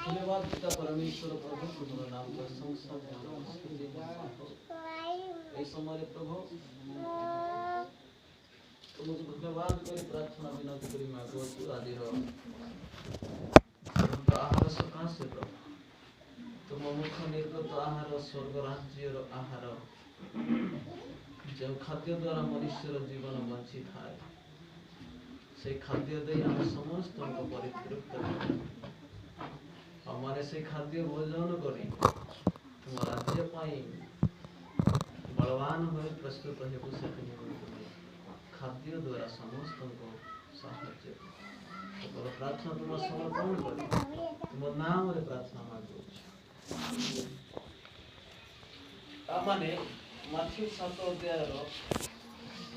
धन्यवाद पिता परमेश्वर प्रभु तुमर नाम प्रशंसा स्तुति ए समय प्रभु तुमको धन्यवाद करी प्रार्थना विनती करी मागुछु आदि आहार सकाशे प्रभु तुम मुख निर्गत आहार स्वर्ग राज्यर आहार जो खाद्य द्वारा मनुष्यर जीवन बंची थाए से खाद्य दे आम समस्त को परितृप्त हमारे से खाद्य भोजन करी तुम राज्य पाई बलवान हो प्रस्तुत हेतु से खाद्य द्वारा समस्त को साहाय्य तो प्रार्थना तुम समर्पण करी तुम नाम रे प्रार्थना मांगो आमाने माथ्यू 7 अध्याय रो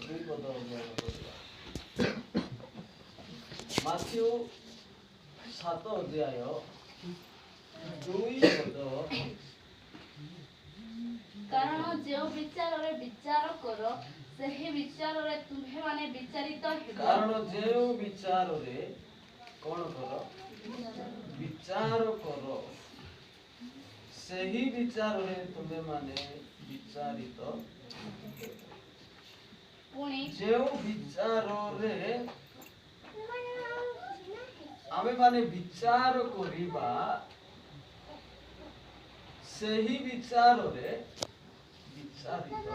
2 पद अध्ययन करिबा माथ्यू 7 अध्याय 2 पद कारण जो विचार रे विचार करो सही विचार रे तुम्हे माने विचारित हेबो कारण जो विचार रे कोन करो विचार करो सही विचार रे तुम्हे माने विचारित पुणी जो विचार रे आमे माने विचार करिबा सही विचार रे विचारित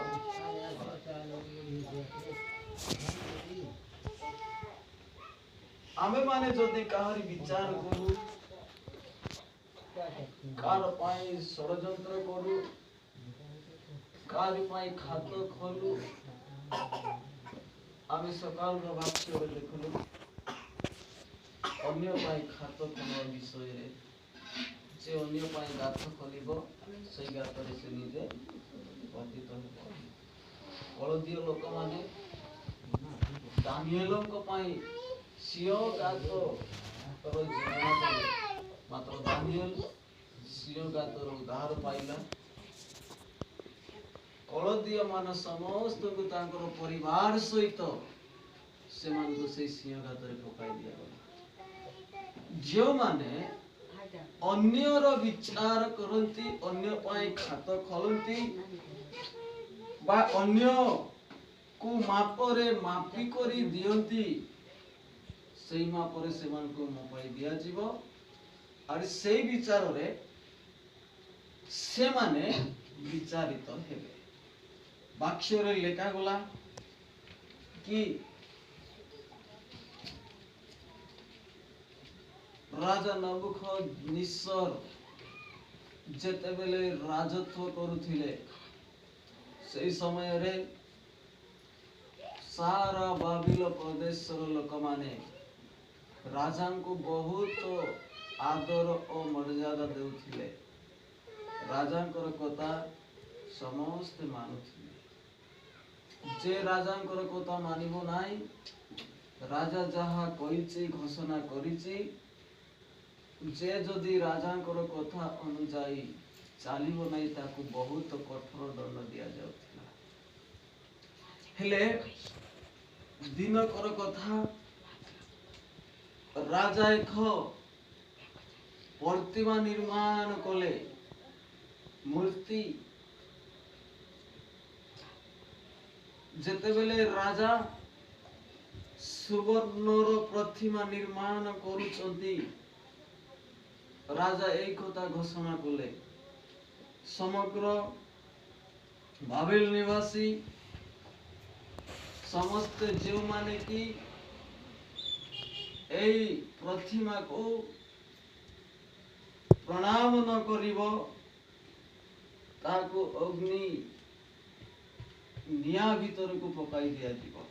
आमे माने जदि काहरी विचार करू कार पाई षड़यंत्र करू कार पाई खातो खोलू आमे सकाल रो वाक्य रे देखलु अन्य पाई खातो खोलवा विषय रे से अन्य पाई गाथ खोलिबो सही गाथ रे से निजे पतित हो कलदीय लोक माने दानिएल को पाई सियो गाथ रो जीवन करे मात्र दानिएल सियो गाथ रो उद्धार पाइला कलदीय मान समस्त को तांकर परिवार सहित से मान को से सियो गाथ रे पकाई दिया जो माने अन्यर विचार करती अन्य पाई खातो खोलती बा अन्य को मापरे मापी करी दियंती सेई मापरे सेमान को मोपाई दिया जीवो और सेई विचार रे से माने विचारित हेबे वाक्य रे लेखा गला कि राजा नबुखदनेस्सर जेते बेले राजत्व करुथिले सेई समय रे सारा बाबिल प्रदेश लोक माने राजा को बहुत आदर और मर्यादा देउथिले राजा कथा समस्त मानुथिले जे राजा कथा मानिबो नाई राजा जहा कहिछि घोषणा करिछि जे जदि राजा कथा अनुजाई चालिबो नाई ताकू बहुत कठोर दंड दिया जाउथिला हेले दिनकर कथा राजा एक प्रतिमा निर्माण कले मूर्ति जेते बेले राजा सुवर्णर प्रतिमा निर्माण करुचंती राजा एक कथा घोषणा कले समग्र बाबेल निवासी समस्त जो माने की एई प्रतिमा को प्रणाम न करिवो ताको अग्नि निया भीतर को पकाई दिया जीवो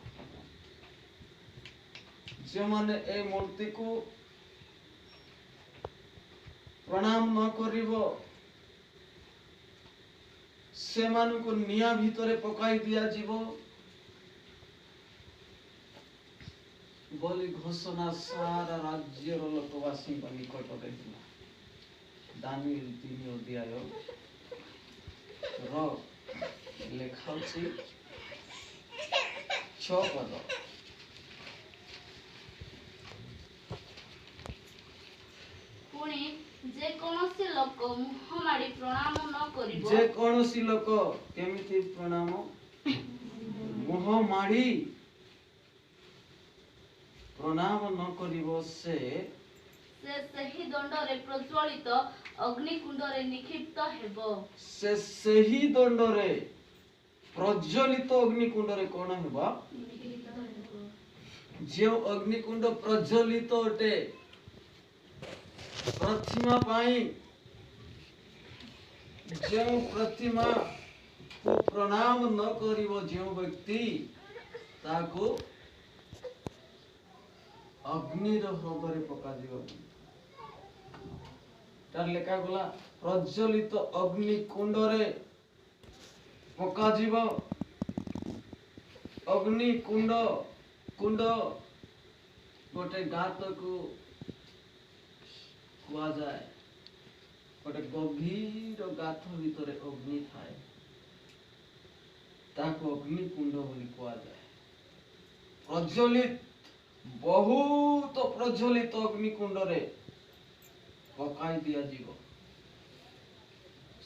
जो माने ए मूर्ति को प्रणाम न करिवो से मान को निया भीतर पकाई दिया जीवो बोली घोषणा सारा राज्य लोकवासी निकट रे दानिएल 3 अध्याय रो लेखा 6 पद पुणी जे को ମୁହଁ ମାଡ଼ି ପ୍ରଣାମ ନ କରିବ ଯେ କୌଣସି ଲୋକ କେମିତି ପ୍ରଣାମ ମୁହଁ ମାଡ଼ି ପ୍ରଣାମ ନ କରିବ ସେ ସେହି ଦଣ୍ଡରେ ପ୍ରଜ୍ୱଳିତ ଅଗ୍ନିକୁଣ୍ଡରେ ନିକ୍ଷିପ୍ତ ହେବ। ସେ ସେହି ଦଣ୍ଡରେ ପ୍ରଜ୍ୱଳିତ ଅଗ୍ନିକୁଣ୍ଡରେ କଣ ହେବ? ଯେଉଁ ଅଗ୍ନିକୁଣ୍ଡ ପ୍ରଜ୍ୱଳିତ ଅଟେ ପ୍ରତିମା ପାଇଁ, ଯେଉଁ ପ୍ରତିମା କୁ ପ୍ରଣାମ ନ କରିବ ଯେଉଁ ବ୍ୟକ୍ତି ତାକୁ ଅଗ୍ନିର ହ୍ରଦରେ ପକାଯିବ। ତାର ଲେଖା ଗଲା ପ୍ରଜ୍ୱଳିତ ଅଗ୍ନିକୁଣ୍ଡରେ ପକାଯିବ। ଅଗ୍ନିକୁଣ୍ଡ କୁଣ୍ଡ ଗୋଟେ ଗାତକୁ କୁହାଯାଏ। ଗୋଟେ ଗଭୀର ଗାତ ଭିତରେ ଅଗ୍ନି ଥାଏ, ତାକୁ ଅଗ୍ନିକୁଣ୍ଡ ବୋଲି କୁହାଯାଏ। ପ୍ରଜ୍ୱଳିତ ବହୁତ ପ୍ରଜ୍ୱଳିତ ଅଗ୍ନିକୁଣ୍ଡରେ ପକାଇ ଦିଆଯିବ।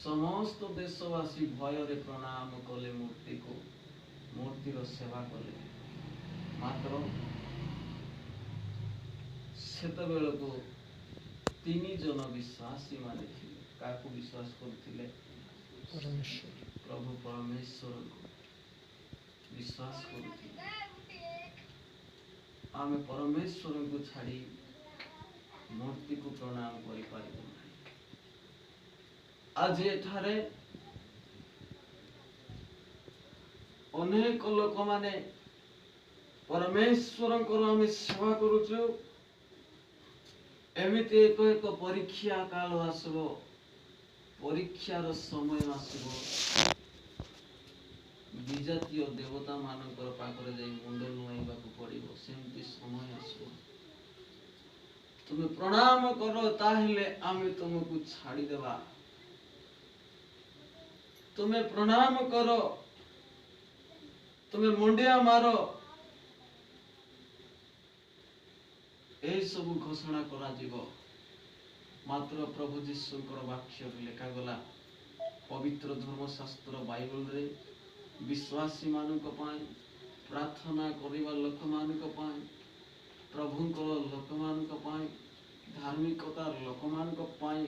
ସମସ୍ତ ଦେଶବାସୀ ଭୟରେ ପ୍ରଣାମ କଲେ ମୂର୍ତ୍ତିକୁ, ମୂର୍ତ୍ତିର ସେବା କଲେ। ମାତ୍ର ସେତେବେଳକୁ 3 ଜଣ ବିଶ୍ୱାସୀ ମାନେ ଥିଲେ। କାହାକୁ ବିଶ୍ୱାସ କରୁଥିଲେ? ପ୍ରଭୁ ପରମେଶ୍ୱରଙ୍କୁ ବିଶ୍ୱାସ କରୁଥିଲେ। ଆମେ ପରମେଶ୍ୱରଙ୍କୁ ଛାଡ଼ି ମୂର୍ତ୍ତିକୁ ପ୍ରଣାମ କରିପାରିବୁ ନାହିଁ। ଆଜି ଏଠାରେ ଅନେକ ଲୋକମାନେ ପରମେଶ୍ୱରଙ୍କର ଆମେ ସେବା କରୁଛୁ। ଏମିତି ଏକ ପରୀକ୍ଷା କାଳ ଆସିବ, ପରୀକ୍ଷାର ସମୟ ଆସିବ, ବିଜାତୀୟ ଦେବତା ମାନଙ୍କର ପାଖରେ ଯାଇ ମୁଣ୍ଡ ନୁଆଇବାକୁ ପଡ଼ିବ। ସେମିତି ସମୟ ଆସିବ। ତୁମେ ପ୍ରଣାମ କର, ତାହେଲେ ଆମେ ତୁମକୁ ଛାଡ଼ିଦେବା। ତୁମେ ପ୍ରଣାମ କର, ତୁମେ ମୁଣ୍ଡିଆ ମାର, ଏହି ସବୁ ଘୋଷଣା କରାଯିବ। ମାତ୍ର ପ୍ରଭୁ ଯୀଶୁଙ୍କର ବାକ୍ୟରେ ଲେଖାଗଲା, ପବିତ୍ର ଧର୍ମଶାସ୍ତ୍ର ବାଇବଲରେ ବିଶ୍ୱାସୀ ମାନଙ୍କ ପାଇଁ, ପ୍ରାର୍ଥନା କରିବା ଲୋକମାନଙ୍କ ପାଇଁ, ପ୍ରଭୁଙ୍କର ଲୋକମାନଙ୍କ ପାଇଁ, ଧାର୍ମିକତା ଲୋକମାନଙ୍କ ପାଇଁ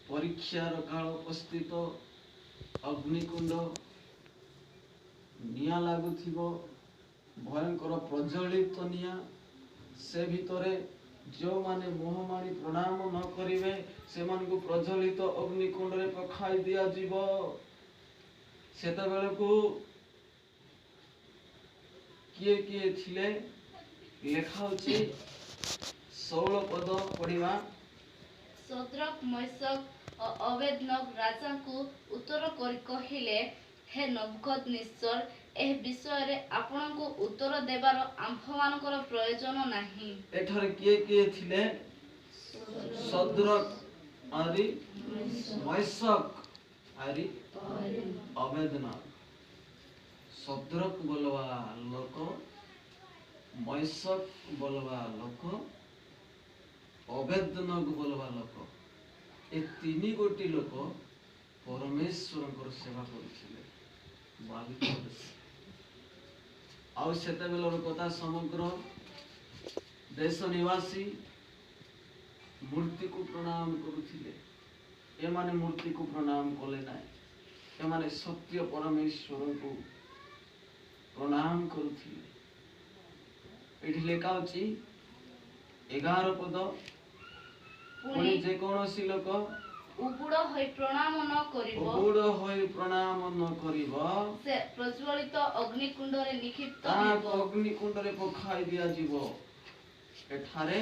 ପରୀକ୍ଷାର କାଳ ଉପସ୍ଥିତ। ଅଗ୍ନିକୁଣ୍ଡ, ନିଆଁ ଲାଗୁଥିବ, ଭୟଙ୍କର ପ୍ରଜ୍ୱଳିତ ନିଆଁ। ସେ ଭିତରେ ଯେଉଁମାନେ ମୁହଁ ମାଡ଼ି ପ୍ରଣାମ ନ କରିବେ ସେମାନଙ୍କୁ ପ୍ରଜ୍ୱଳିତ ଅଗ୍ନିକୁଣ୍ଡରେ ପକାଇ ଦିଆଯିବ। ସେତେବେଳକୁ କିଏ କିଏ ଥିଲେ ଲେଖା ଅଛି। 16 ପଦ ପଢ଼ିବା। ଶଦ୍ରକ୍, ମେଶକ୍ ଓ ଅବେଦନଗୋ ରାଜାଙ୍କୁ ଉତ୍ତର କରି କହିଲେ, ହେ ନେବୁକଦ୍ନେସର, ଏହି ବିଷୟରେ ଆପଣଙ୍କୁ ଉତ୍ତର ଦେବାର ଆମ୍ଭମାନଙ୍କର ପ୍ରୟୋଜନ ନାହିଁ। ଏଠାରେ କିଏ କିଏ ଥିଲେ? ଶଦ୍ରକ୍ ଆରି ମେଶକ୍ ଆରି ଅବେଦନଗୋ। ଶଦ୍ରକ୍ ବୋଲବା ଲୋକ, ମେଶକ୍ ବୋଲବା ଲୋକ, ଅବେଦନଗୋ ବୋଲବା ଲୋକ, ଏ 3 ଗୋଟି ଲୋକ ପରମେଶ୍ୱରଙ୍କର ସେବା କରୁଥିଲେ। ଆଉ ସେତେବେଳର କଥା, ସମଗ୍ର ଦେଶ ନିବାସୀ ମୂର୍ତ୍ତିକୁ ପ୍ରଣାମ କରୁଥିଲେ। ଏମାନେ ମୂର୍ତ୍ତିକୁ ପ୍ରଣାମ କଲେ ନାହିଁ। ଏମାନେ ସତ୍ୟ ପରମେଶ୍ୱରଙ୍କୁ ପ୍ରଣାମ କରୁଥିଲେ। ଏଠି ଲେଖା ଅଛି 11 ପଦ, ପୁଣି ଯେକୌଣସି ଲୋକ ଉବୁଡ଼ ହୋଇ ପ୍ରଣାମ ନ କରିବ, ଉବୁଡ଼ ହୋଇ ପ୍ରଣାମ ନ କରିବ, ସେ ପ୍ରଜ୍ୱଳିତ ଅଗ୍ନିକୁଣ୍ଡରେ ନିକ୍ଷିପ୍ତ ତାକୁ ହେବ। ଅଗ୍ନିକୁଣ୍ଡରେ ପକାଇ ଦିଆଯିବ। ଏଠାରେ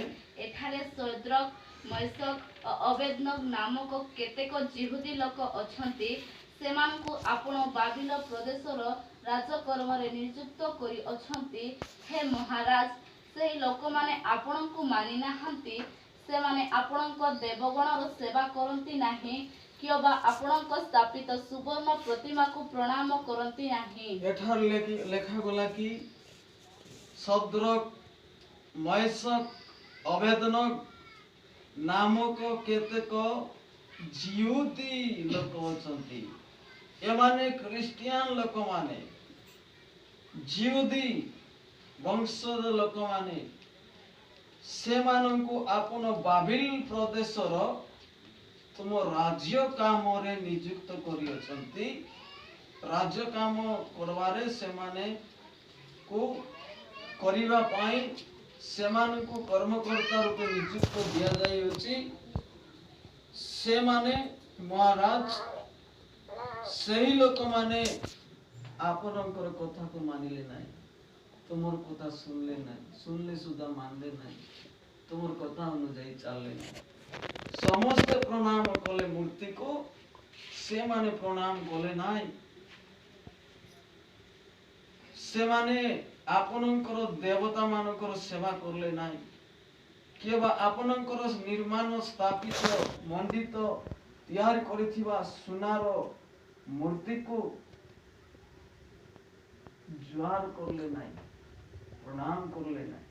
ଶଦ୍ରକ୍, ମେଶକ୍ ଓ ଅବେଦନଗୋ ନାମକ କେତେକ ଯିହୁଦୀ ଲୋକ ଅଛନ୍ତି। ସେମାନଙ୍କୁ ଆପଣ ବାବିଲ ପ୍ରଦେଶର ରାଜକର୍ମରେ ନିଯୁକ୍ତ କରି ଅଛନ୍ତି। ହେ ମହାରାଜ, ସେହି ଲୋକମାନେ ଆପଣଙ୍କୁ ମାନି ନାହାନ୍ତି। ସେମାନେ ଆପଣଙ୍କ ଦେବଗଣର ସେବା କରନ୍ତି ନାହିଁ, କିମ୍ବା ଆପଣଙ୍କ ସ୍ଥାପିତ ସୁବର୍ଣ୍ଣ ପ୍ରତିମାକୁ ପ୍ରଣାମ କରନ୍ତି ନାହିଁ। ଏଠାରେ ଲେଖାଗଲା କି ଶଦ୍ରକ୍, ମେଶକ୍, ଅବେଦନଗୋ नामक केतेक जिहुदी लोक अछंती एमाने क्रिश्चियन लोक माने जिहुदी वंशज लोक माने से मानंकु आपण बाबिल प्रदेशर तुम राज्य काम रे नियुक्त करी अछंती राज्य काम करवारे से माने को करिवा पाई सेमानकु कर्मकर्ता रूपे नियुक्त दिया जाई अछि से माने महाराज सही लोक माने आपनकर कथा को मानिले नाही तुमर कथा सुनले नाही सुनले सुधा मानले नाही तुमर कथा अनुଯାयी चलले नाही समस्त प्रणाम कले मूर्ति को से माने प्रणाम कले नाही से माने आपनकर देवता मानकर सेवा करले नाही केबा आपनकर निर्माण स्थापित मंडित तैयार करिथिबा सुनार मूर्ति को ज्वार करले नाही प्रणाम करले नाही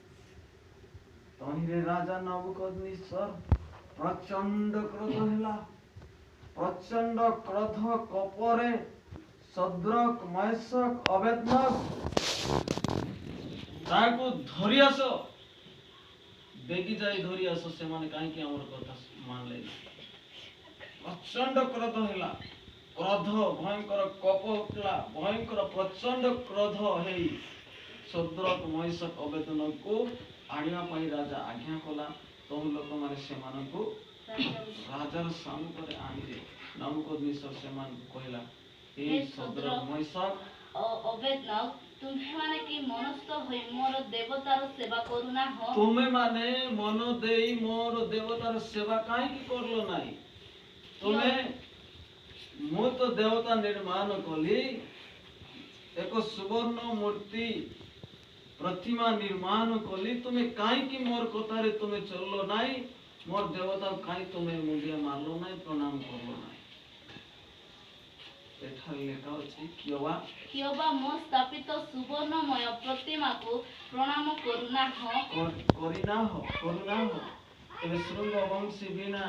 तहिरे राजा नबुकदनेस्वर प्रचंड क्रोध होला प्रचंड क्रोध कपरे सद्रक महेशक अवेदनक ताको धरि आस बेगी जाई धरि आस से माने काहे कि हमर कथा मानले प्रचंड क्रोध होला क्रोध भयंकर कप उठला भयंकर प्रचंड क्रोध हेई सद्रक महेशक अवेदनक को आनिया पाई राजा आज्ञा कला तो लोक माने से मानको राजार सामने आनिले नबुकदनेस्वर से मान कहला हे सद्रक महेशक अवेदनक तुम्हें माने कि मनस्थ होई मोर देवतार सेवा करूना हो तुम्हें माने मन देई मोर देवतार सेवा काहे कि करलो नाही तुम्हें मो तो देवता निर्माण कली एक सुवर्ण मूर्ति प्रतिमा निर्माण कली तुम्हें काहे कि मोर कथारे तुम्हें चललो नाही मोर देवता काहे तुम्हें मुंडिया मारलो नाही प्रणाम करलो नाही एठारे लेखा अछि कियोबा मो स्थापित सुवर्णमय प्रतिमा को प्रणाम करूना हो करुणा हो एबे शृंग वंशी बिना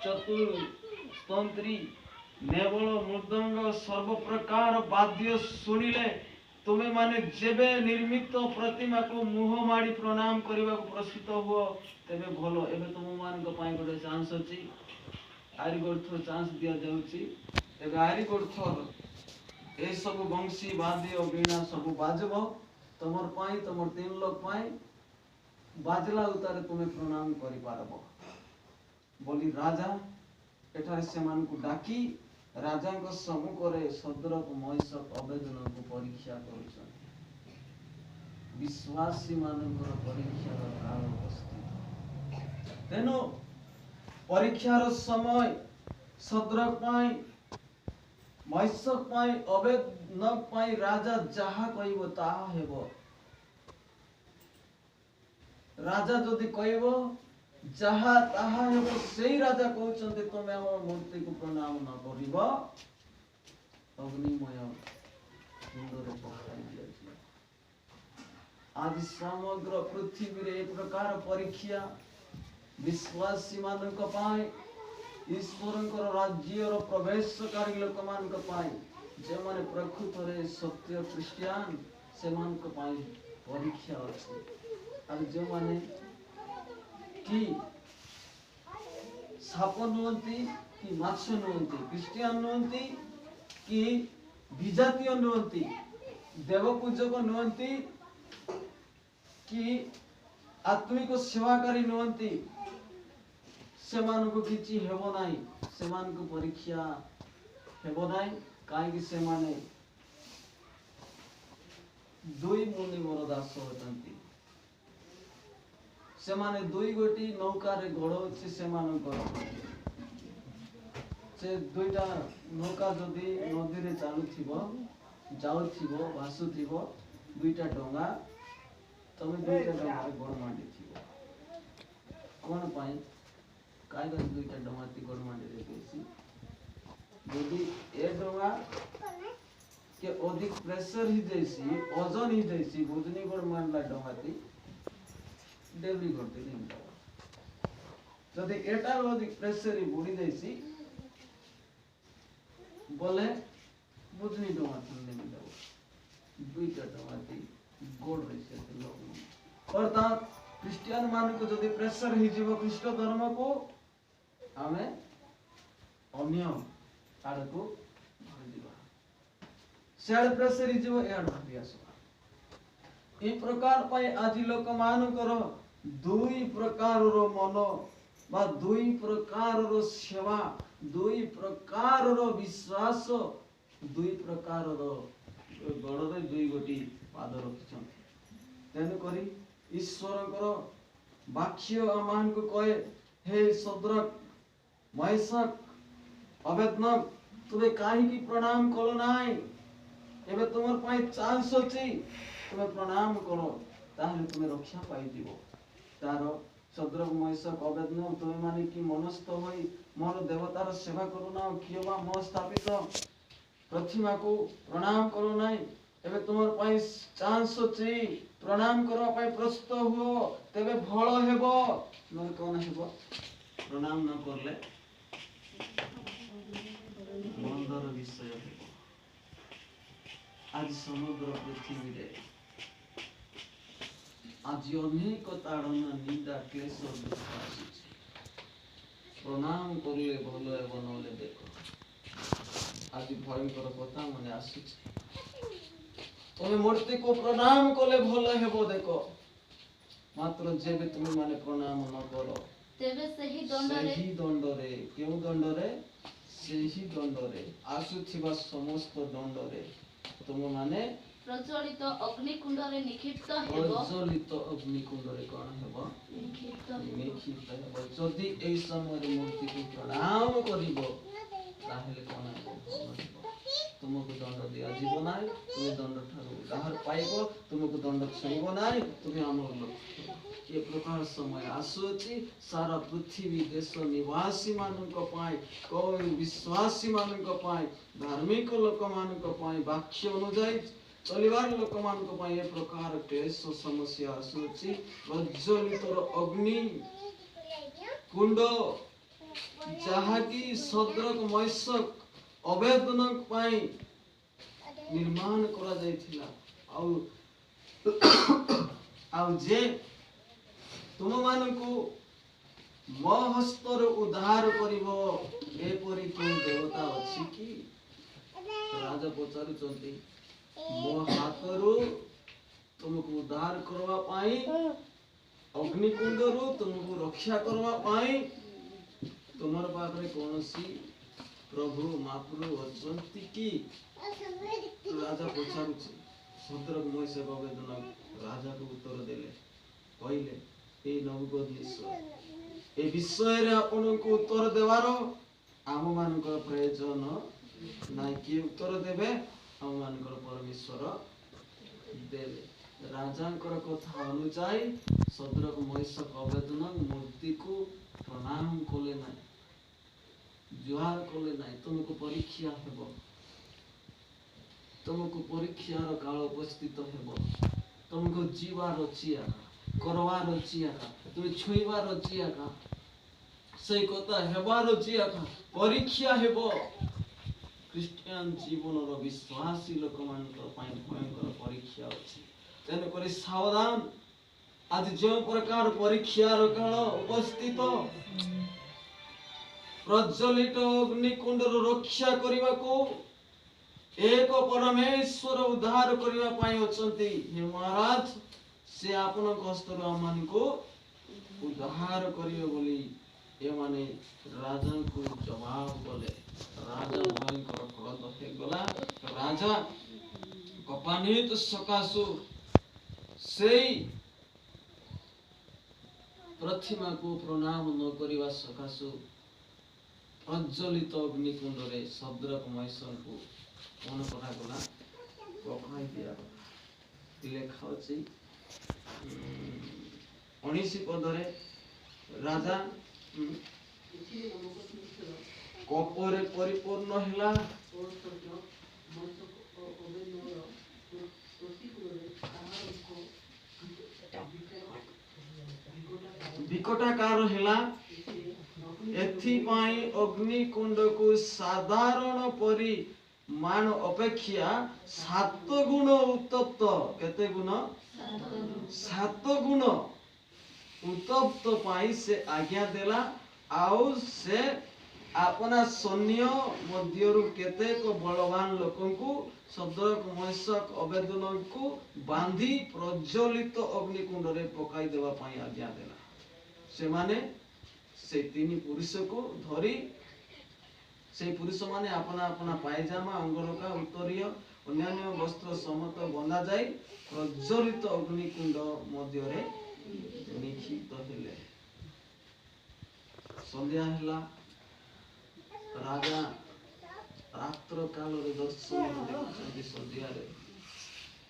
चतुर तंत्री नेवल मृदंग सर्व प्रकार वाद्य सुनिले तुम्हें माने जेबे निर्मित प्रतिमा को मुह माड़ी प्रणाम करबा को प्रस्तुत हो तेबे भलो एबे तुम मान को पाई गोटे चांस अछि आरि गोटे चांस दिया जाउछि एबे आरि गोटे ए सब वंशी वाद्य वीणा सब बाजबो तमर पाई तमर तीन लोग पाई बाजला उतारे तुम्हें प्रणाम करि पारबो बोली राजा एठारे से मान को डाकी राजा को सम्मुख रे सद्रक महेशक अवेदन को परीक्षा करूछन विश्वासी मानकर परीक्षा काल उपस्थित तेनो परीक्षार समय सद्रक पाई महेशक पाई अवेदनक पाई राजा जहा कहबो ताहा हेबो राजा जदि कहबो जहा ताहा हेबो सेही राजा कहउछन्ते तमे हमर मूर्ति को प्रणाम न करिबो अग्निमय सुंदर पखाई दिया आज समग्र पृथ्वी रे एक प्रकार परीक्षा विश्वासी मानक पाई ईश्वरंकर राज्यर प्रवेशकारी लोक मानक पाई जे माने प्रकृत रे सत्य क्रिश्चियन से मानक पाई परीक्षा अछि आज जे माने कि साप नुहंती कि माछ नुहंती क्रिश्चियन नुहंती कि विजातीय नुहंती देवपूजक नुहंती कि आत्मिक सेवाकारी नुहंती सेमानको किछि हेबो नाही सेमानको परीक्षा हेबो नाही काहेकि सेमाने दुई मुनि मोर दास होतंती सेमाने दुई गोटी नौका रे गड़ अछि सेमानकर से दुईटा नौका जदि नदी रे चालुथिबो जाउथिबो भासुथिबो दुईटा डोंगा तमे दुईटा डोंगा रे गड़ मांडीथिबो कोन पाई काय गस दुईटा डोंगा ती गड़ मांडी रे केसी यदि ए डोंगा के अधिक प्रेशर ही जैसी ओजन ही जैसी भोजनी गड़ मांडला डोंगा ती डेवरी करते नहीं जदि एटार अधिक प्रेशर बुड़ी जाइसी बोले बुझनी डोमा तुमने मिलाओ दुईटा डोमा दी गोड़ रही से लोग और ता क्रिश्चियन मान को जदि प्रेशर ही जीव ख्रीष्ट धर्म को हमें अन्य आड़ को सेड प्रेशर ही जीव एड भाबी आसो ए प्रकार पाई आज लोक मानकर दुई प्रकार रो मन बा दुई प्रकार रो सेवा दुई प्रकार रो विश्वास दुई प्रकार रो गड़रे दुई गोटी पाद रखिछन तेनु करी ईश्वरकर वाक्य आमान को कहे हे सद्रक मैशक अबेदनग तुमे काहे की प्रणाम कलो नाई एबे तुमर पाई चांस अछि तुमे प्रणाम करो ताहले तुमे रक्षा पाई जीवो तारो सद्रक मैशक अबेदनग तुमे माने की मनस्थ होई मोर देवतार सेवा करू ना कियोबा मो स्थापित प्रतिमा को प्रणाम करो नाई एबे तुमर पाई चांस अछि प्रणाम करबा पाई प्रस्तुत हो तेबे भल हेबो न कोन हेबो प्रणाम न करले मंदर विषय हेबो आज समुद्र पृथ्वी रे आज अनेक ताड़ना निंदा क्लेश दुख आसुछि प्रणाम करले भल हेबो नले देखो आज भयंकर कथा मने आसुछि तुम्हें मूर्ति को प्रणाम कले भल हेबो देखो मात्र जेबे तुम माने प्रणाम न करो तेबे सही दंडरे केउ दंडरे सही दंडरे आसुथिबा समस्त दंडरे तुम माने प्रज्वलित अग्निकुंड रे निक्षिप्त हेबो प्रज्वलित अग्निकुंड रे कोन हेबो निक्षिप्त हेबो जदि एई समय मूर्ति को प्रणाम करिवो ताहेले कोन हेबो तुमको दंड दिया जीव नाई तुम दंड ठारू उद्धार पाइबो तुमको दंड छुइबो नाई तुम आमर लोक ये प्रकार समय आसुछि सारा पृथ्वी देश निवासी मानक पाई कोई विश्वासी मानक पाई धार्मिक लोक मानक पाई वाक्य अनुଯାयी चलिबार लोक मानक पाई ये प्रकार क्लेश समस्या आसुछि प्रज्वलित अग्नि कुंड जहाकी सद्रक मैशक अवेदनक पाई निर्माण करा जायथिला आउ जे तुम मानकु मो हस्तर उद्धार करिवो एपरि कोन देवता अछि कि राजा पचारुचंती मो हातरु तुमको उद्धार करवा पाई अग्निकुंडरु तुमको रक्षा करवा पाई तुमर पाखरे कोनसी प्रभु महाप्रभु अछंती की राजा पचारुछि सद्रक मैशक अबेदनग राजा को उत्तर देले कहले ए नवगोधीश्वर ए विषय रे आपन को उत्तर देवारो आम मानकर प्रयोजन नाइ कि उत्तर देबे आम मानकर परमेश्वर देले राजांकर कथा अनुसार सद्रक मैशक अबेदनग मूर्ति को प्रणाम कले नाइ जुहार कले नाइ तुमको परीक्षा हेबो तुमको परीक्षार काल उपस्थित हेबो तुमको जीवार चिया करवार चिया तुम छुईबार चिया से कथा हेबार चिया परीक्षा हेबो क्रिश्चियन जीवन रो विश्वासी लोक मानकर पाई भयंकर परीक्षा अछि तेन करी सावधान आज जो प्रकार परीक्षार काल उपस्थित प्रज्वलित अग्निकुंड रक्षा करने को एक परमेश्वर उद्धार करने पाई अछंती हे महाराज से आपन हस्तर आमान को उद्धार करियो बोली ए माने राजा को जवाब बोले राजा भयंकर क्रोध हे गला राजा कपानित सकासु सेई प्रतिमा को प्रणाम न करिवा सकासु प्रज्वलित अग्निकुंड रे सद्रक मैशक को मन करा गला कखाई दिया लेखा अछि 19 पदरे राजा कपरे परिपूर्ण हिला विकटाकार हिला एथिपाई अग्निकुंड को साधारण परिमाण अपेक्षा 7 गुण उत्तप्त केते गुण 7 गुण उत्तप्त पाई से आज्ञा देला आउ से अपना सैन्य मध्यरु केतेक बलवान लोकंकु सदरक महेशक अबेदनकु बांधी प्रज्वलित अग्निकुंड रे पकाई देवा पाई आज्ञा देला से माने से तीन पुरुष को धरी से पुरुष माने अपना अपना पायजामा अंगरका उत्तरीय अन्यान्य वस्त्र समत बंधा जाई प्रज्वलित अग्निकुंड मध्य रे निक्षिप्त हेले संध्या हला राजा रात्र काल रे दर्शन देखुछन्ति संध्या रे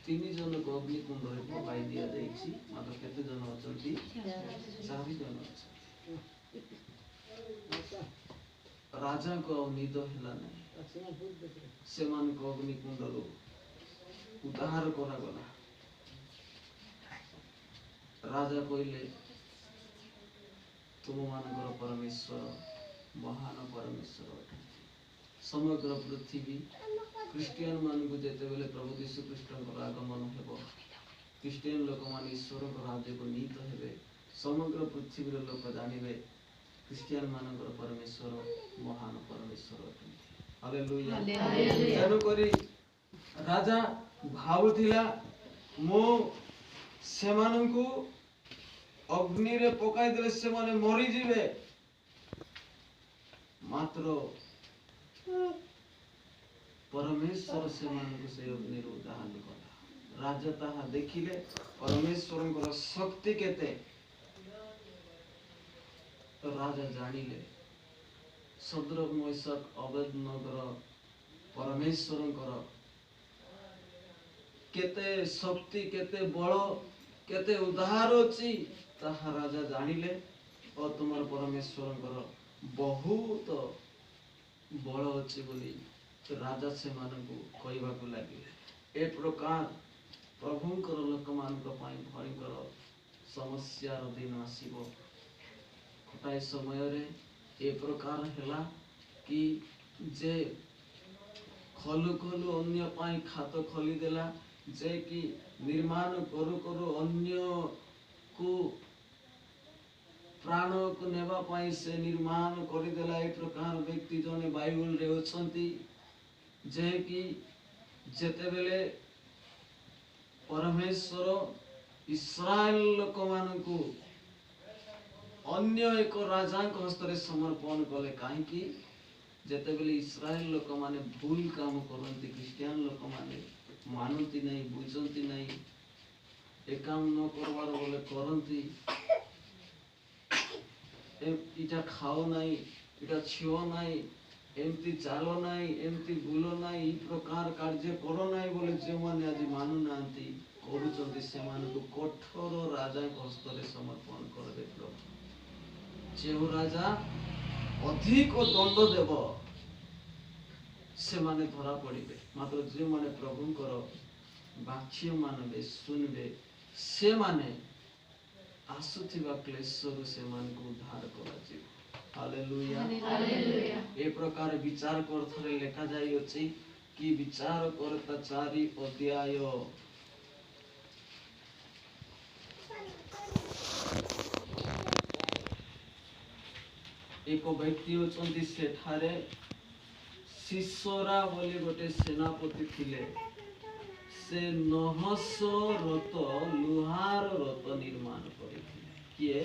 3 जन को अग्निकुंड रे पकाई दिया जाईछि मात्र केते जन अछन्ति 4 जन अछन्ति राजा को निद हेला नहीं से मान को अग्निकुंड रो उद्धार करा गला राजा कहले तुम मानकर परमेश्वर महान परमेश्वर अटंती समग्र पृथ्वी क्रिश्चियन मान को जेते बेले प्रभु यीशु ख्रीष्ट आगमन हेबो क्रिश्चियन लोक मान ईश्वर राज्य को नीत हेबे समग्र पृथ्वी लोक जानिबे क्रिश्चियन मानकर परमेश्वर महान परमेश्वर अटंती हालेलुया तेनु करी राजा भावुथिला मो सेमानंकु अग्नि रे पकाई देले से माने मरि जिवे मात्र परमेश्वर से मानकु से अग्नि रो दान कला राजा ताहा देखिले परमेश्वरंकर शक्ति केते तो राजा जानिले सदरक महेशक अबेदनगर परमेश्वरंकर केते शक्ति केते बल केते उद्धार अछि ताहा राजा जानिले और तुमर परमेश्वरंकर बहुत बल अछि बोली राजा से मानकु कहबा को लागिले ए प्रकार प्रभुंकर लोक मानक पई भयंकर समस्या रो दिन आसीबो गोटाए समय रे ए प्रकार हेला कि जे खलु खलु अन्य पाई खात खोली देला जे कि निर्माण करू करू अन्य को प्राण को नेबा पाई से निर्माण करि देला ए प्रकार व्यक्ति जने बाइबल रे अछंती जे कि जेते बेले परमेश्वर इस्राएल लोक मानकु अन्य एक राजा हस्त समर्पण कले कहीं जेते बेले इस्राएल लोक माने भूल काम करती क्रिश्चियन लोक माने मानती नहीं बुझती नहीं ए काम न करवार बोले करती इटा खाओ नहीं इटा छिओ नहीं एमती चालो नहीं एमती बुलो नहीं ई प्रकार कार्य करो नहीं बोले जो माने आज मानु नांती करूचंती से मानकु कठोर राजा हस्त समर्पण करबे प्रभु जो राजा अधिक दंड देव से माने धरा पड़े मात्र जो माने प्रभुंकर वाक्य मानबे सुनबे से माने आसुथिबा क्लेशरु से मान को उद्धार करा जीव हालेलुया ए प्रकार विचार कर थरे लेखा जाई अछि कि विचार करता 4 अध्याय एक व्यक्ति होचंती सेठारे सिसोरा बोली गोटे सेनापति थिले से 900 रथ लुहार रथ निर्माण करिथिले किए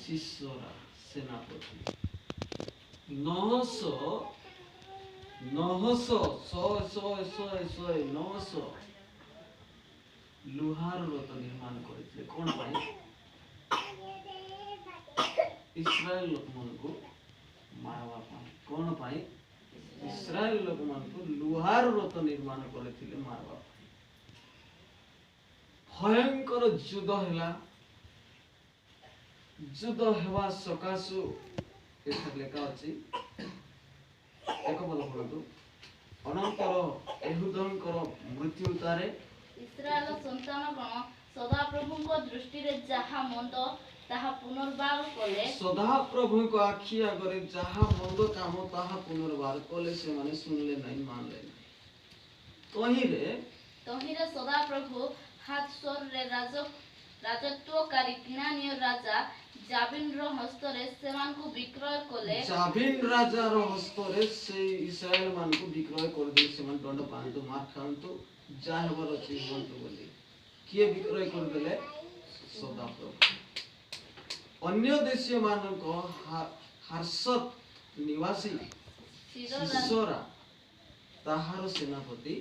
सिसोरा सेनापति 900 लुहार रथ निर्माण करिथिले कोन पाई इस्राएल लोक मन को मारवा पाई कोन पाई इस्राएल लोक मन को लुहार रथ निर्माण करथिले मारवा भयंकर युद्ध हैला युद्ध हेवा सकाशु एथा लेखा अछि एक बोल बोलतो अनंतर एहुदंकर मृत्यु तारे इस्राएल संतानगण सदा प्रभुଙ୍କ दृष्टि रे जहा मंद ତାହା ପୁନର୍ବାର କଲେ ସଦା ପ୍ରଭୁଙ୍କ ଆଖି ଆଗରେ ଯାହା ମନ୍ଦ କାମ ତାହା ପୁନର୍ବାର କଲେ ସେମାନେ ଶୁଣିଲେ ନାହିଁ ମାନିଲେ ନାହିଁ। ତହିଁରେ ସଦାପ୍ରଭୁ ହାତସୋରରେ ରାଜତ୍ୱକାରୀ କିଣାନୀୟ ରାଜା ଜାବିନର ହସ୍ତରେ ସେମାନଙ୍କୁ ବିକ୍ରୟ କଲେ। ଜାବିନ ରାଜାର ହସ୍ତରେ ସେ ଇସ୍ରାଏଲ ମାନଙ୍କୁ ବିକ୍ରୟ କରିଦେଲେ। ସେମାନେ ଦଣ୍ଡ ପାଆନ୍ତୁ, ମାର ଖାଆନ୍ତୁ, ଯାହା ହେବାର ଅଛି ହୁଅନ୍ତୁ ବୋଲି। କିଏ ବିକ୍ରୟ କରିଦେଲେ? ସଦାପ୍ରଭୁ। ଅନ୍ୟ ଦେଶୀୟ ମାନଙ୍କ ହାର୍ସତ ନିବାସୀ ସିସୋରା ତାହାର ସେନାପତି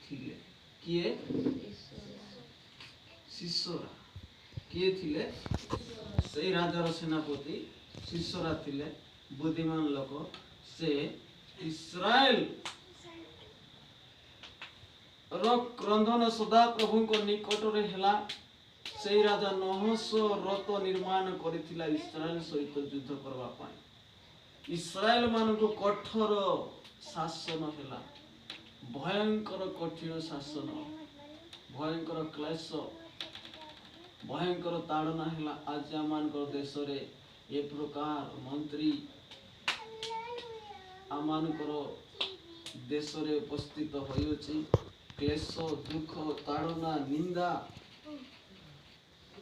ଥିଲେ। କିଏ? ସିସୋରା। କିଏ ଥିଲେ? ସେଇ ରାଜାର ସେନାପତି ସିସୋରା ଥିଲେ। ବୁଦ୍ଧିମାନ ଲୋକ। ସେ ଇସ୍ରାଏଲ ର କ୍ରନ୍ଦନ ସଦା ପ୍ରଭୁଙ୍କ ନିକଟରେ ହେଲା। ସେଇ ରାଜା 900 ରଥ ନିର୍ମାଣ କରିଥିଲା ଇସ୍ରାଏଲ ସହିତ ଯୁଦ୍ଧ କରିବା ପାଇଁ। ଇସ୍ରାଏଲ ମାନଙ୍କୁ କଠୋର ଶାସନ ହେଲା। ଭୟଙ୍କର କଠିନ ଶାସନ, ଭୟଙ୍କର କ୍ଲେଶ, ଭୟଙ୍କର ତାଡ଼ନା ହେଲା। ଆଜି ଆମମାନଙ୍କର ଦେଶରେ ଏ ପ୍ରକାର ମନ୍ତ୍ରୀ ଆମମାନଙ୍କର ଦେଶରେ ଉପସ୍ଥିତ ହୋଇଅଛି। କ୍ଲେଶ, ଦୁଃଖ, ତାଡ଼ନା, ନିନ୍ଦା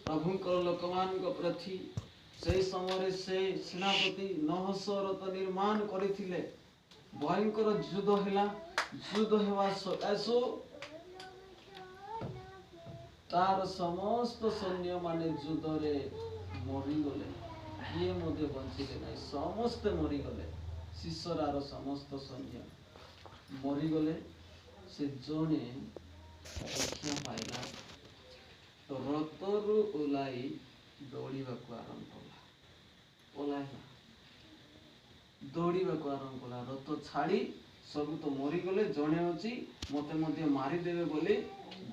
ପ୍ରଭୁଙ୍କର ଲୋକମାନଙ୍କ ପ୍ରତି। ସେହି ସମୟରେ ସେ ସେନାପତି 900 ରଥ ନିର୍ମାଣ କରିଥିଲେ। ଭୟଙ୍କର ଯୁଦ୍ଧ ହେଲା। ଯୁଦ୍ଧ ହେବା ସକାଶୁ ତାର ସମସ୍ତ ସୈନ୍ୟମାନେ ଯୁଦ୍ଧରେ ମରିଗଲେ। କିଏ ମଧ୍ୟ ବଞ୍ଚିଲେ ନାହିଁ, ସମସ୍ତେ ମରିଗଲେ। ସିସରାର ସମସ୍ତ ସୈନ୍ୟ ମରିଗଲେ। ସେ ଜଣେ ରକ୍ଷା ପାଇଲା, ରଥରୁ ଓହ୍ଲାଇ ଦୌଡ଼ିବାକୁ ଆରମ୍ଭ କଲା। ଓହ୍ଲାଇଲା, ଦୌଡ଼ିବାକୁ ଆରମ୍ଭ କଲା। ରଥ ଛାଡ଼ି ସବୁ ତ ମରିଗଲେ, ଜଣେ ଅଛି ମୋତେ ମଧ୍ୟ ମାରିଦେବେ ବୋଲି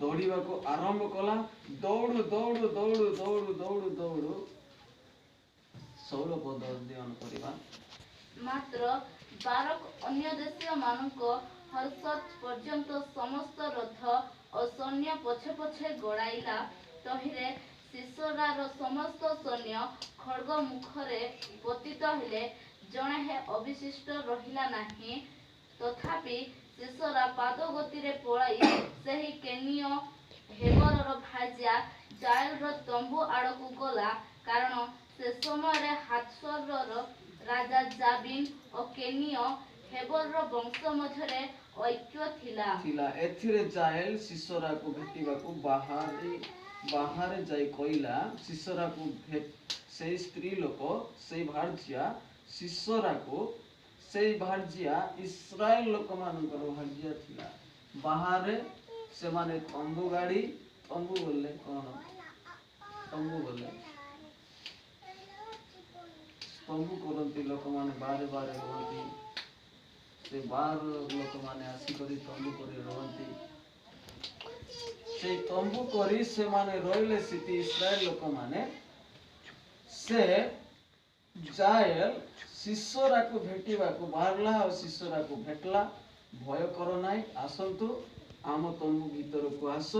ଦୌଡ଼ିବାକୁ ଆରମ୍ଭ କଲା। ଦୌଡୁ ଦୌଡୁ ଦୌଡୁ ଦୌଡୁ ଦୌଡୁ ଦୌଡୁ 16 ପଦ ଅଧ୍ୟୟନ କରିବା। ମାତ୍ର ବାରକ ଅନ୍ୟ ଦେଶୀୟ ମାନଙ୍କ ହର୍ଷତ ପର୍ଯ୍ୟନ୍ତ ସମସ୍ତ ରଥ ଓ ସୈନ୍ୟ ପଛେ ପଛେ ଗୋଡ଼ାଇଲା। ତହିଁରେ ସିସୋରାର ସମସ୍ତ ସୈନ୍ୟ ଖड्ग ମୁଖରେ ପତିତ ହେଲେ, ଜଣେ ହେ ଅବଶିଷ୍ଟ ରହିଲା ନାହିଁ। ତଥାପି ସିସୋରା ପାଦ ଗତିରେ ପଳାଇ ସେହି କେନୀୟ ହେବରର ଭାର୍ଯ୍ୟା ଜାଏଲର ତମ୍ବୁ ଆଡ଼କୁ ଗଲା, କାରଣ ସେ ସମୟରେ ହାତସୋରର ରାଜା ଜାବିନ ଓ କେନୀୟ ହେବରର ବଂଶ ମଧ୍ୟରେ ଐକ୍ୟ ଥିଲା। ଏଥିରେ ଜାଏଲ ସିସୋରାକୁ ଭେଟିବାକୁ ବାହାରେ ଯାଇ କହିଲା। ସିସୋରାକୁ ସେଇ ସ୍ତ୍ରୀ ଲୋକ, ସେଇ ଭାର୍ଯ୍ୟା ସିସୋରାକୁ, ସେଇ ଭାର୍ଯ୍ୟା ଇସ୍ରାଏଲ ଲୋକମାନଙ୍କର ଭାର୍ଯ୍ୟା ଥିଲା। ବାହାରେ ସେମାନେ ତମ୍ବୁ ଗାଡ଼ି, ତମ୍ବୁ ଗଲେ କ'ଣ? ତମ୍ବୁ ଗଲେ ତମ୍ବୁ କରନ୍ତି ଲୋକମାନେ, ବାହାରେ ବାହାରେ ରୁହନ୍ତି। ସେ ବାହାର ଲୋକମାନେ ଆସିକରି ତମ୍ବୁ କରି ରୁହନ୍ତି। ସେଇ ତମ୍ବୁ କରି ସେମାନେ ରହିଲେ। ସେଠି ଇସ୍ରାଏଲ ଲୋକମାନେ, ସେ ଜାଏଲ ସିସୋରାକୁ ଭେଟିବାକୁ ବାହାରିଲା ଆଉ ସିସୋରାକୁ ଭେଟିଲା। ଭୟ କର ନାହିଁ, ଆସନ୍ତୁ ଆମ ତମ୍ବୁ ଭିତରକୁ ଆସ।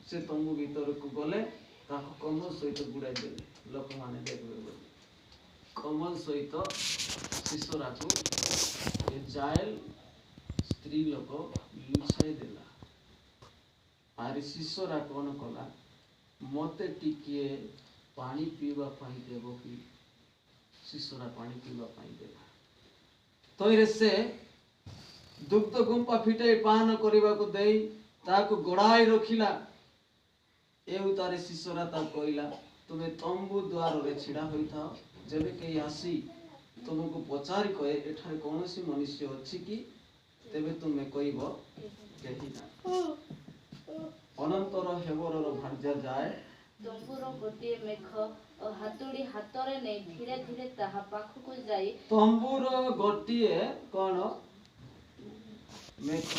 ସେ ତମ୍ବୁ ଭିତରକୁ ଗଲେ, ତାକୁ କମ୍ବଳ ସହିତ ଗୁଡ଼ାଇ ଦେଲେ। ଲୋକମାନେ ଦେଖିବେ ବୋଲି କମ୍ବଳ ସହିତ ସିସୋରାକୁ ଜାଏଲ ସ୍ତ୍ରୀ ଲୋକ ଲୁଚାଇ ଦେଲା। ଆରେ ସିସୋରା କ'ଣ କଲା? ମୋତେ ଟିକିଏ ପାଣି ପିଇବା ପାଇଁ ଦେବ କି? ସିସୋରା ପାଣି ପିଇବା ପାଇଁ ଦେଲା। ତହିଁରେ ସେ ଦୁଗ୍ଧ ଗୁମ୍ଫା ଫିଟାଇ ପାନ କରିବାକୁ ଦେଇ ତାକୁ ଗୋଡ଼ାଇ ରଖିଲା। ଏଉତାରେ ସିସୋରା ତାକୁ କହିଲା, ତୁମେ ତମ୍ବୁ ଦ୍ୱାରରେ ଛିଡ଼ା ହୋଇଥାଅ। ଯେବେ କେହି ଆସି ତୁମକୁ ପଚାରି କହେ ଏଠାରେ କୌଣସି ମନୁଷ୍ୟ ଅଛି କି, ତେବେ ତୁମେ କହିବ କେହି ନାହିଁ। ଅନନ୍ତର ହେବରର ଭାର୍ଯ୍ୟା ଯାଏ ତମ୍ବୁର ଗୋଟିଏ ମେଖ ଓ ହାତୁଡ଼ି ହାତରେ ନେଇ ଧୀରେ ଧୀରେ ତାହା ପାଖକୁ ଯାଇ ତମ୍ବୁର ଗୋଟିଏ କ'ଣ ମେଖ,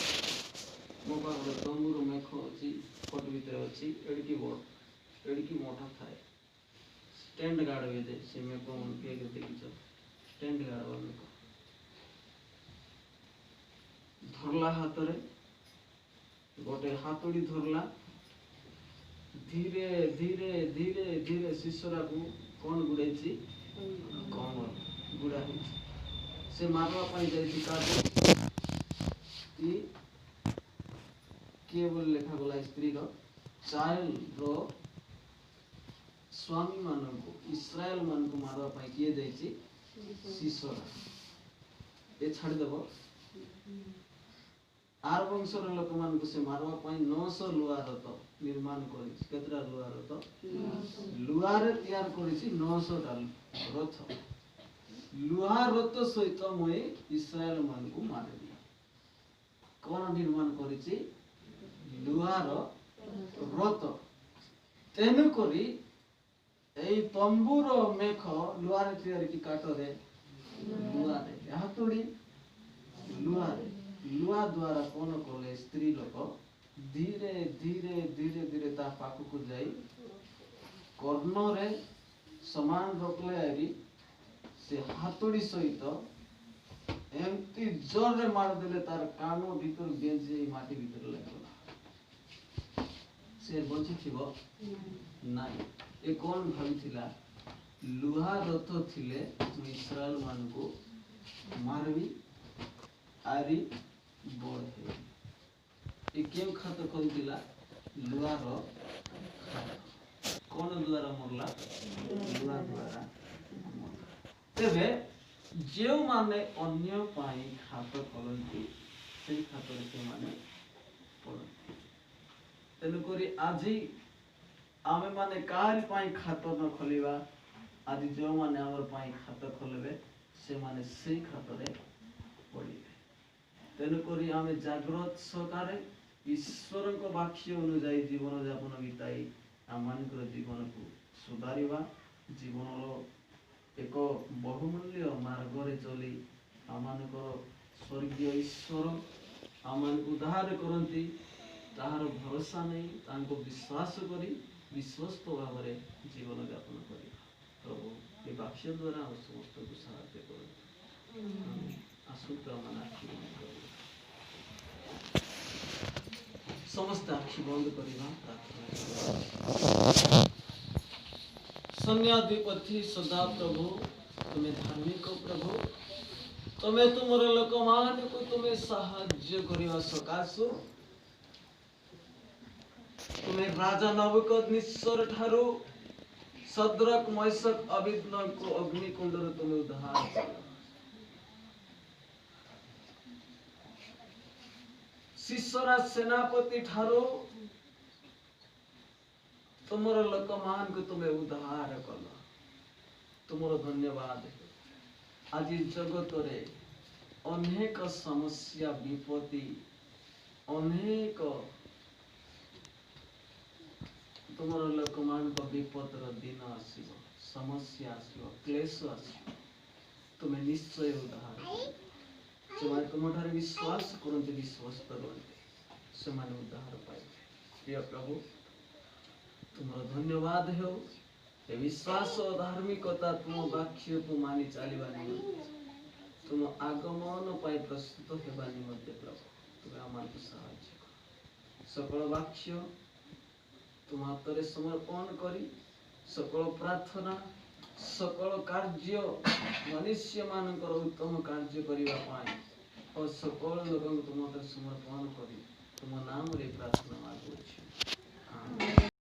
ମୋ ପାଖରେ ତମ୍ବୁର ମେଖ ଅଛି, ଫଟ ଭିତରେ ଅଛି। ଏଡ଼ିକି ମୋଟା ଥାଏ। ଷ୍ଟାଣ୍ଡ ଗାର୍ଡ ହୁଏ ସେ ମେଖ, କିଏ ଦେଖିଛ? ଷ୍ଟାଣ୍ଡ ଗାର୍ଡ ମେଖ ଧରଲା ହାତରେ, ଗୋଟେ ହାତୁଡ଼ି ଧରଲା। धीरे धीरे धीरे धीरे शिष्यरा को कौन गुड़ाई कौन गुड़ा से मारवा पाई जाई काटे किए बोले लेखा गला स्त्री का चाइल्ड रो स्वामी मान को इस्राएल मान को मारवा पाई किए जाई शिष्यरा ये छाड़ देबो आर वंशर लोक मान को से मारवा पाई 900 लुआ रथ निर्माण करिछि केतरा लुआ रथ लुआरे तैयार करिछि 900 टा रथ लुहा रथ सहित मई इस्राएल मान को मारबी कोन निर्माण करिछि लुहार रथ तेनु करी एई तंबूर मेख लुआरे तैयार की काटरे लुआरे हातुडी लुआरे लुआ द्वारा कौन कले स्त्री लोक धीरे धीरे धीरे धीरे ता पाखु को जाई कर्ण रे समान रखले आरी से हातुड़ी सहित एमती जोर रे मार देले तार कानो भीतर गेंजे माटी भीतर लागला से बंची थिबो नाही ए कोन भाबिथिला लुहा रथ थिले इस्राएल मान को मारबी आरी बढ़े ये क्यों खातर करिला लुआ रो कौन द्वारा मरला लुआ द्वारा तेबे जो माने अन्य पाई खातर करंती से खातर से माने पड़ती तेनु करी आजी आमे माने कार पाई खातर न खोलिबा आदि जो माने हमर पाई खातर खोलबे से माने से खातरे पड़िबे तेनु करी आमे जागृत सहकारे ईश्वर को वाक्य अनुଯାयी जीवन यापन बिताई आम मानकर जीवन को सुधारिबा जीवन एक बहुमूल्य मार्ग रे चली आम मानकर स्वर्गीय ईश्वर आम मान उद्धार करती ताहार भरोसा नहीं तांको विश्वास करी विश्वस्त भाव में जीवन यापन करी प्रभु ये वाक्य द्वारा हम समस्त को सहायता करते आसुत मन आखि समस्त आखि बंद करवा प्रार्थना सन्याधिपति सदा प्रभु तुम्हें धार्मिक प्रभु तुम्हें तुमर लोक मान को तुम्हें साहाय्य करवा सकाशु तुम्हें राजा नबुकदनेस्सर ठारू सद्रक मैशक अबेदनगो को अग्निकुंड रे तुम्हें उद्धार करो शिष्यरा सेनापति ठारो तुमर लोक मान को तुम्हें उद्धार कल तुमर धन्यवाद आज जगत रे अनेक समस्या विपत्ति अनेक तुमर लोक मान को विपदर दिन आसीबो समस्या आसीबो क्लेश आसीबो तुम्हें निश्चय उद्धार जो तुम्हारे विश्वास करते विश्वस्त रहते से उद्धार पाए प्रिय प्रभु तुम धन्यवाद हो ये विश्वास और धार्मिकता तुम वाक्य को मानि चलवा निमंते तुम आगमन पाई प्रस्तुत होगा निमंते प्रभु तुम्हें आम को साहाय्य कर सकल वाक्य तुम हाथ समर्पण करी सकल प्रार्थना सकल कार्य मनुष्य मानकर उत्तम कार्य करिवा पाए और सकल लोक तुम समर्पण करी तुम नाम रे प्रार्थना मांगुछि आमीन।